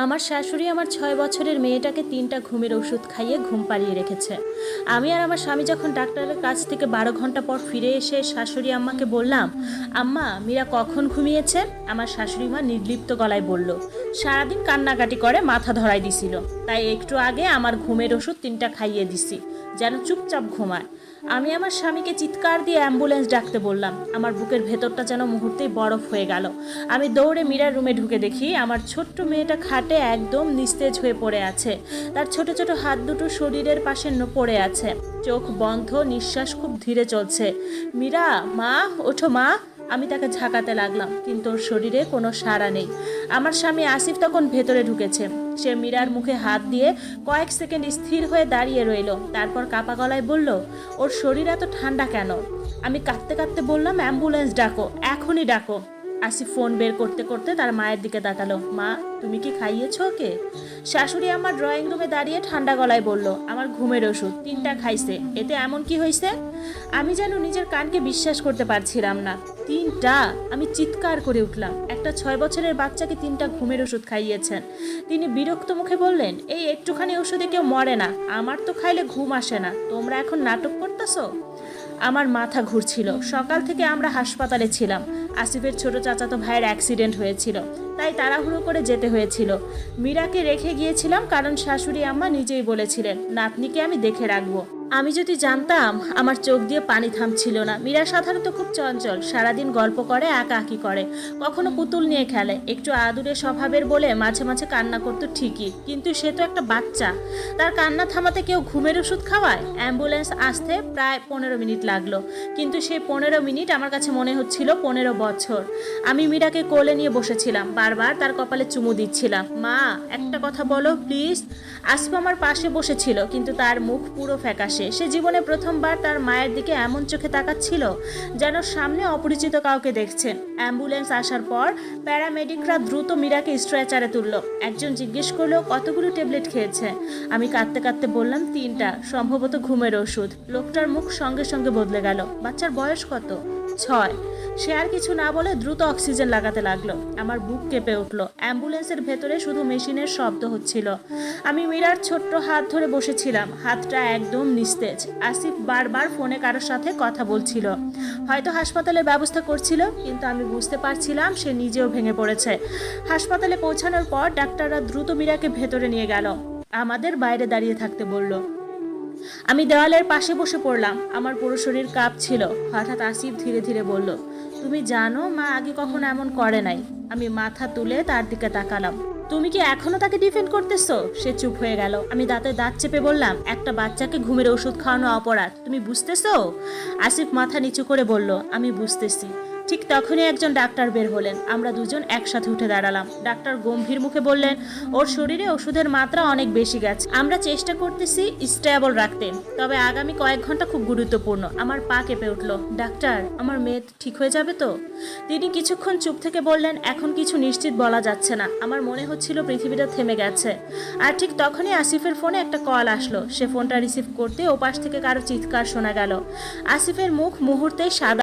আমার শাশুড়ি আমার ৬ বছরের মেয়েটাকে ৩টা ঘুমের ওষুধ খাইয়ে ঘুম পাড়িয়ে রেখেছে। আমি আর আমার স্বামী যখন ডাক্তারের কাছ থেকে ১২ ঘন্টা পর ফিরে এসে শাশুড়ি আম্মাকে বললাম, আম্মা মীরা কখন ঘুমিয়েছে? আমার শাশুড়ি মা নির্লিপ্ত গলায় বলল, সারাদিন কান্নাকাটি করে মাথা ধরাই দিছিল, তাই একটু আগে আমার ঘুমের ওষুধ ৩টা খাইয়ে দিছি, যেন চুপচাপ ঘুমায়। আমি আমার স্বামীকে চিৎকার দিয়ে অ্যাম্বুলেন্স ডাকতে বললাম। আমার বুকের ভেতরটা যেন মুহূর্তেই বরফ হয়ে গেল। আমি দৌড়ে মীরার রুমে ঢুকে দেখি আমার ছোট্ট মেয়েটা খাটে একদম নিস্তেজ হয়ে পড়ে আছে। তার ছোট ছোট হাত দুটো শরীরের পাশে পড়ে আছে, চোখ বন্ধ, নিঃশ্বাস খুব ধীরে চলছে। মীরা, মা, ওঠো মা। আমি তাকে ঝাঁকাতে লাগলাম, কিন্তু ওর শরীরে কোনো সাড়া নেই। আমার স্বামী আসিফ তখন ভেতরে ঢুকেছে। সে মীরার মুখে হাত দিয়ে কয়েক সেকেন্ড স্থির হয়ে দাঁড়িয়ে রইল, তারপর কাপা গলায় বলল, ওর শরীর এত ঠান্ডা কেন? আমি কাঁদতে কাঁদতে বললাম, অ্যাম্বুলেন্স ডাকো, এখনই ডাকো। আসিফ ফোন বের করতে করতে তার মায়ের দিকে তাকালো। মা, তুমি কি খাইয়েছো ওকে? শাশুড়ি আমার ড্রয়িং রুমে দাঁড়িয়ে ঠান্ডা গলায় বলল, আমার ঘুমের ওষুধ ৩টা খাইছে, এতে এমন কি হয়েছে? আমি যেন নিজের কানকে বিশ্বাস করতে পারছিলাম না। ৩টা! আমি চিৎকার করে উঠলাম। একটা ৬ বছরের বাচ্চাকে ৩টা ঘুমের ওষুধ খাইয়েছেন। তিনি বিরক্ত মুখে বললেন, এই একটুখানি ওষুধে কেউ মরে না, আমার তো খাইলে ঘুম আসে না, তোমরা এখন নাটক করতেছো? আমার মাথা ঘুরছিল। সকাল থেকে আমরা হাসপাতালে ছিলাম। আসিফের ছোট চাচাতো ভাইয়ের অ্যাক্সিডেন্ট হয়েছিল, তাই তাড়াহুড়ো করে যেতে হয়েছিল। মীরাকে রেখে গিয়েছিলাম কারণ শাশুড়ি আম্মা নিজেই বলেছিলেন নাতনিকে আমি দেখে রাখবো। আমি যদি জানতাম। আমার চোখ দিয়ে পানি থামছিল না। মীরা সাধারণত খুব চঞ্চল, সারাদিন গল্প করে, একাকি করে, কখনো পুতুল নিয়ে খেলে, একটু আদুরে স্বভাবের বলে মাঝে মাঝে কান্না করতো ঠিকই, কিন্তু সে তো একটা বাচ্চা। তার কান্না থামাতে কেউ ঘুমের ওষুধ খাওয়ায়? অ্যাম্বুলেন্স আসতে প্রায় 15 মিনিট লাগলো, কিন্তু সেই 15 মিনিট আমার কাছে মনে হচ্ছিল 15 বছর। আমি মীরাকে কোলে নিয়ে বসেছিলাম, বারবার তার কপালে চুমু দিচ্ছিলাম। মা, একটা কথা বলো প্লিজ। আসিফ আমার পাশে বসেছিল, কিন্তু তার মুখ পুরো ফ্যাকাশে। সে জীবনে প্রথমবার তার মায়ের দিকে এমন চোখে তাকাচ্ছিল যেন সামনে অপরিচিত কাউকে দেখছেন। অ্যাম্বুলেন্স আসার পর প্যারামেডিকরা দ্রুত মীরাকে স্ট্রেচারে তুলল। একজন জিজ্ঞেস করলো, কতগুলো ট্যাবলেট খেয়েছে? আমি কাঁদতে কাঁদতে বললাম, 3টা, সম্ভবত ঘুমের ওষুধ। লোকটার মুখ সঙ্গে সঙ্গে বদলে গেল। বাচ্চার বয়স কত? 6। সে আর কিছু না বলে দ্রুত অক্সিজেন লাগাতে লাগলো। আমার বুক কেঁপে উঠলো। অ্যাম্বুলেন্সের ভেতরে শুধু মেশিনের শব্দ হচ্ছিল। আমি মীরার ছোট্ট হাত ধরে বসেছিলাম, হাতটা একদম নিস্তেজ। আসিফ বারবার ফোনে কারোর সাথে কথা বলছিল, হয়তো হাসপাতালের ব্যবস্থা করছিল, কিন্তু আমি বুঝতে পারছিলাম সে নিজেও ভেঙে পড়েছে। হাসপাতালে পৌঁছানোর পর ডাক্তাররা দ্রুত মীরাকে ভেতরে নিয়ে গেল। আমাদের বাইরে দাঁড়িয়ে থাকতে বলল। আমি দেওয়ালের পাশে বসে পড়লাম। আমার পুরো শরীর কাঁপছিল। হঠাৎ আসিফ ধীরে ধীরে বলল, তুমি জানো মা আগে কখনো এমন করে নাই? আমি মাথা তুলে তার দিকে তাকালাম। তুমি কি এখনো তাকে ডিফেন্ড করতেছো? সে চুপ হয়ে গেল। আমি দাঁতে দাঁত চেপে বললাম, একটা বাচ্চাকে ঘুমের ওষুধ খাওয়ানো অপরাধ, তুমি বুঝতেছো? আসিফ মাথা নিচু করে বলল, আমি বুঝতেছি। ঠিক তখনই একজন ডাক্তার বের হলেন। আমরা দুজন একসাথে উঠে দাঁড়ালাম। ডাক্তার গম্ভীর মুখে বললেন, ওর শরীরে ওষুধের মাত্রা অনেক বেশি গেছে। আমরা চেষ্টা করতেছি স্টেবল রাখতে, তবে আগামী কয়েক ঘন্টা খুব গুরুত্বপূর্ণ। আমার পা কেঁপে উঠল। ডাক্তার, আমার মেয়ে ঠিক হয়ে যাবে তো? তিনি কিছুক্ষণ চুপ থেকে বললেন, এখন কিছু নিশ্চিত বলা যাচ্ছে না। আমার মনে হচ্ছিল পৃথিবীটা থেমে গেছে। আর ঠিক তখনই আসিফের ফোনে একটা কল আসলো। সে ফোনটা রিসিভ করতে ওপাশ থেকে কারো চিৎকার শোনা গেল। আসিফের মুখ মুহূর্তেই সাদা